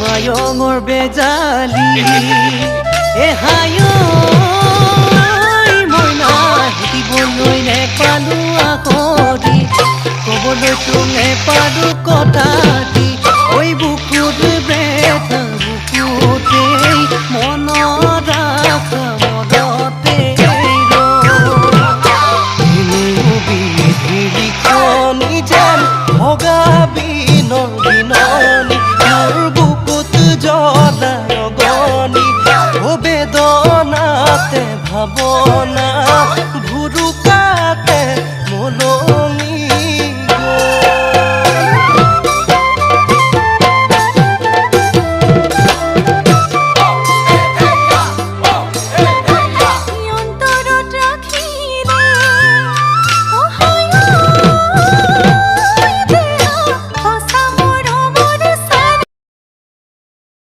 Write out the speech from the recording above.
মায়ঙৰ বেজালি এহায়ো মইনা হেতিবলৈ নেপালো আকৰি ক'বলৈ তোলে পাৰো কথাটি ঐ বুকুত বেথা বুকুতেই মনত ৰাখ মনতে বিধিলিখনি যেন ভগা বিনৰ বিননি মোৰ বুকুত জ্বলা ৰগনি বেদনাতে ভাৱনা